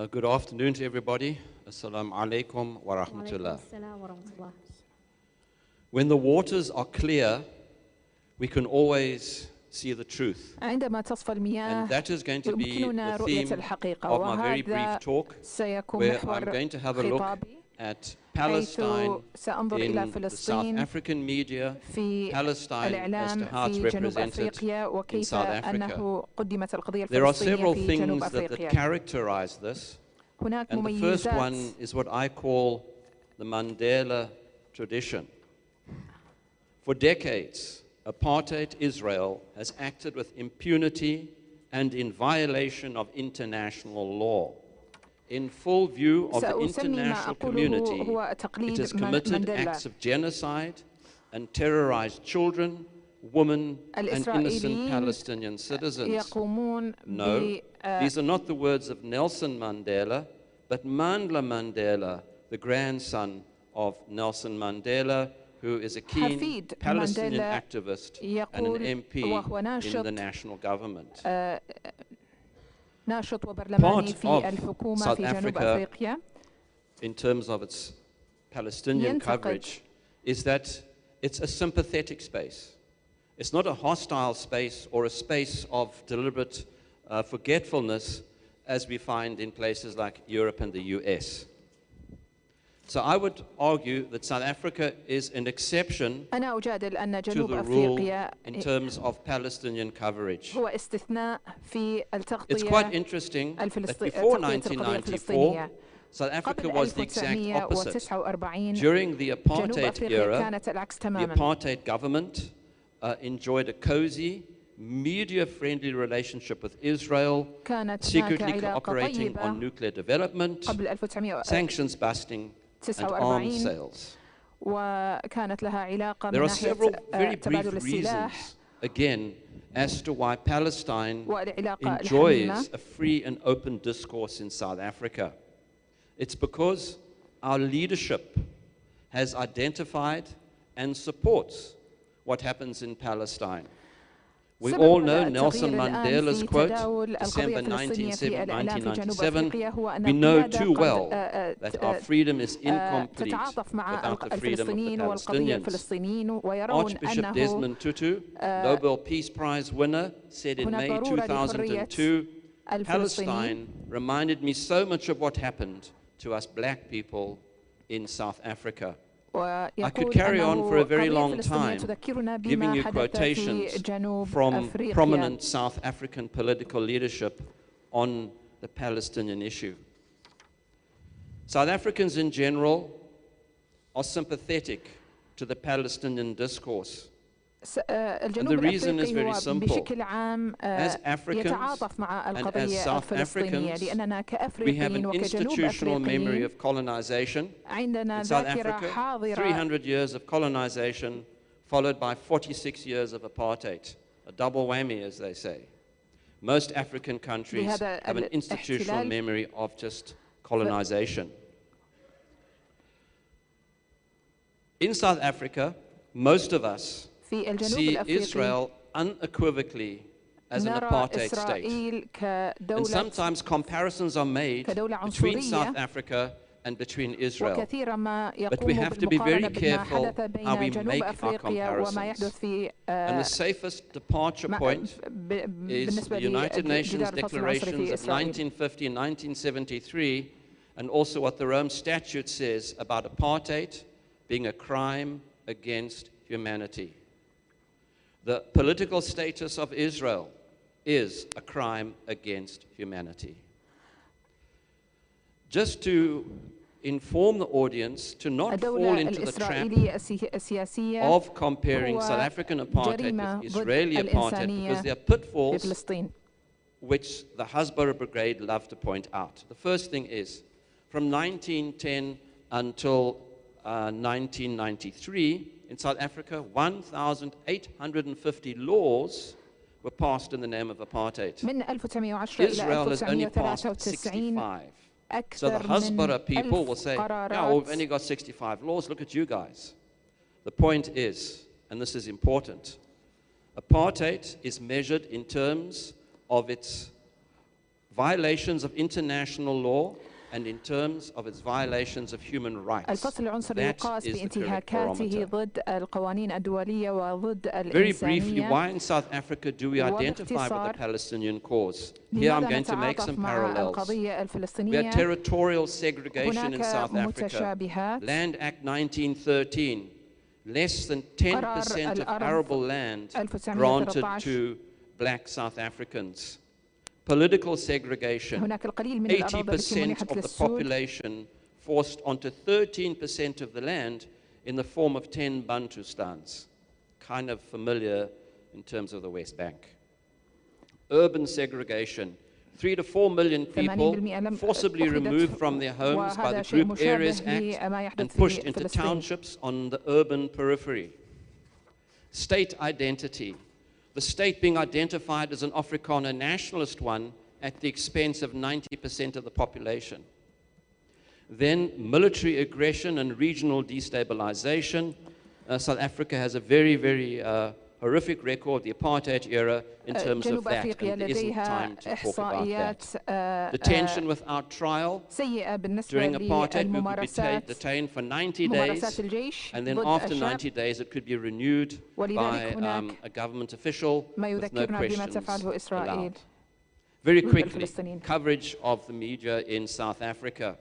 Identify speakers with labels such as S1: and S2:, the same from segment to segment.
S1: Good afternoon to everybody. Assalamu alaikum wa rahmatullah. When the waters are clear, we can always see the truth. And that is going to be the theme of my very brief talk, where I'm going to have a look at Palestine in the South African media, Palestine as to how it's represented in South Africa. There are several things that characterize this, and the first one is what I call the Mandela tradition. For decades, apartheid Israel has acted with impunity and in violation of international law. In full view of the international community, it has committed acts of genocide and terrorized children, women, and innocent Palestinian citizens. No, these are not the words of Nelson Mandela, but Mandla Mandela, the grandson of Nelson Mandela, who is a keen Palestinian activist and an MP in the national government. Part of South Africa, in terms of its Palestinian coverage, is that it's a sympathetic space. It's not a hostile space or a space of deliberate forgetfulness, as we find in places like Europe and the US. So I would argue that South Africa is an exception to the rule in terms of Palestinian coverage. It's quite interesting that before 1994, South Africa was the exact opposite. During the apartheid era, the apartheid government enjoyed a cozy, media-friendly relationship with Israel, secretly cooperating on nuclear development, sanctions busting, and arms sales. There are several very brief reasons, again, as to why Palestine enjoys a free and open discourse in South Africa. It's because our leadership has identified and supports what happens in Palestine. We all know Nelson Mandela's quote, December 1997. We know too well that our freedom is incomplete without the freedom of the Palestinians. Archbishop Desmond Tutu, Nobel Peace Prize winner, said in May 2002, Palestine reminded me so much of what happened to us black people in South Africa. I could carry on for a very long time, giving you quotations from prominent South African political leadership on the Palestinian issue. South Africans in general are sympathetic to the Palestinian discourse. And the reason is very simple. As Africans and as South Africans, we have an institutional memory of colonization. In South Africa, 300 years of colonization followed by 46 years of apartheid. A double whammy, as they say. Most African countries have an institutional memory of just colonization. In South Africa, most of us see Israel unequivocally as an apartheid state. And sometimes comparisons are made between South Africa and between Israel. But we have to be very careful how we make our comparisons. And the safest departure point is the United Nations declarations of 1950 and 1973, and also what the Rome Statute says about apartheid being a crime against humanity. The political status of Israel is a crime against humanity. Just to inform the audience to not fall into the trap of comparing South African apartheid with Israeli apartheid, because there are pitfalls which the Hasbara Brigade love to point out. The first thing is, from 1910 until 1993, in South Africa, 1,850 laws were passed in the name of apartheid. Israel has only passed 65. So the Hasbara people will say, yeah, we've only got 65 laws, look at you guys. The point is, and this is important, apartheid is measured in terms of its violations of international law and in terms of its violations of human rights.
S2: الفصل العنصري يقاس بانتهاكاته ضد القوانين الدولية وضد
S1: Very briefly,
S2: الإنسانية.
S1: why in South Africa do we identify with the Palestinian cause? Here I'm going to make some parallels. We had territorial segregation in South Africa. Land Act 1913, less than 10% of arable land granted to black South Africans. Political segregation, 80% of the population forced onto 13% of the land in the form of 10 Bantustans. Kind of familiar in terms of the West Bank. Urban segregation, 3 to 4 million people forcibly removed from their homes by the Group Areas Act and pushed into townships on the urban periphery. State identity. The state being identified as an Afrikaner nationalist one at the expense of 90% of the population. Then military aggression and regional destabilization. South Africa has a very, very horrific record, the apartheid era, in terms of that, and there isn't time to talk about that. Detention without trial. During apartheid, we could be detained for 90 days, and then after 90 days, it could be renewed by a government official with no questions allowed. Very quickly, coverage of the media in South Africa.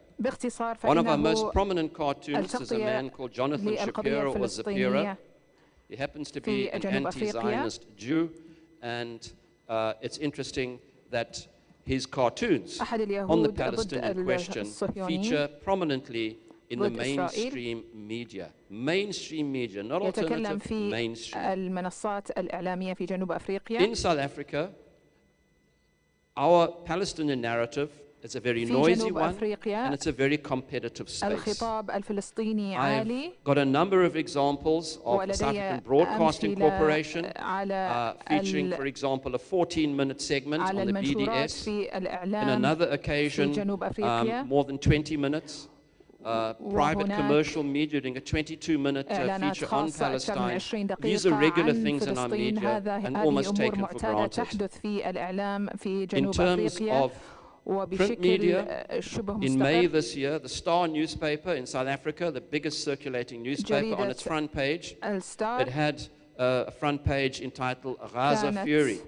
S1: One of our most prominent cartoonists is a man called Jonathan Shapiro, or Zapira. He happens to be an anti-Zionist Jew, and it's interesting that his cartoons on the Palestinian question feature prominently in the mainstream media. Mainstream media, not alternative, mainstream. In South Africa, our Palestinian narrative is a very noisy one, and it's a very competitive space. I've got a number of examples of the South African Broadcasting Corporation featuring, for example, a 14-minute segment on the BDS. In another occasion, more than 20 minutes. Private commercial media doing a 22-minute feature on Palestine. These are regular things in our media and almost taken for granted. In terms of print media, in May this year, the Star newspaper in South Africa, the biggest circulating newspaper, on its front page, it had a front page entitled Gaza Fury,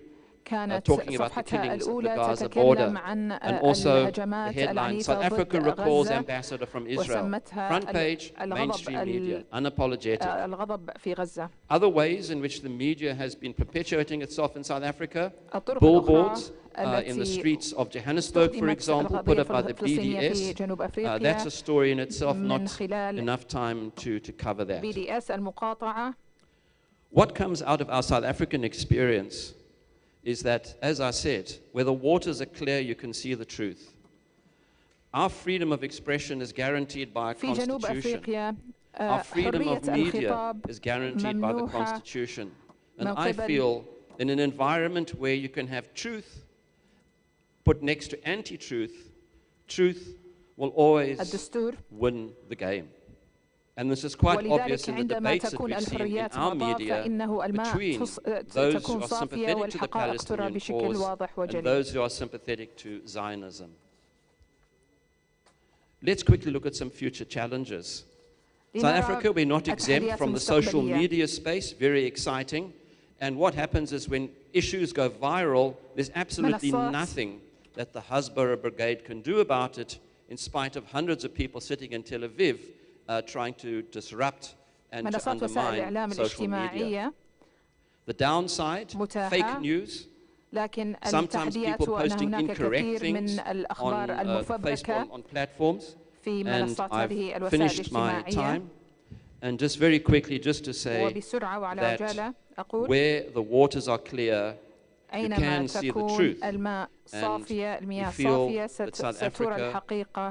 S1: talking about the killings at the Gaza border, and also the headline, South Africa recalls ambassador from Israel. Front page, mainstream media, unapologetic. Other ways in which the media has been perpetuating itself in South Africa, billboards in the streets of Johannesburg, for example, put up by the BDS. That's a story in itself, not enough time to cover that. What comes out of our South African experience is that, as I said, where the waters are clear, you can see the truth. Our freedom of expression is guaranteed by a constitution. Our freedom of media is guaranteed by the constitution. And I feel in an environment where you can have truth put next to anti-truth, truth will always win the game. And this is quite obvious in the debates that we've seen in our media between those who are sympathetic to the Palestinian cause and those who are sympathetic to Zionism. Let's quickly look at some future challenges. South Africa, we're not exempt from the social media space, very exciting. And what happens is when issues go viral, there's absolutely nothing that the Hasbara Brigade can do about it, in spite of hundreds of people sitting in Tel Aviv trying to disrupt and to undermine social media. The downside, fake news. Sometimes people posting incorrect things on Facebook, on platforms. And I've finished my time. And just very quickly, just to say that where the waters are clear, you can see the truth. And we feel that South Africa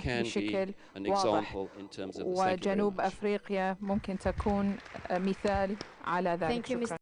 S1: can be an example in terms of this.
S2: وجنوب أفريقيا ممكن تكون مثال على ذلك.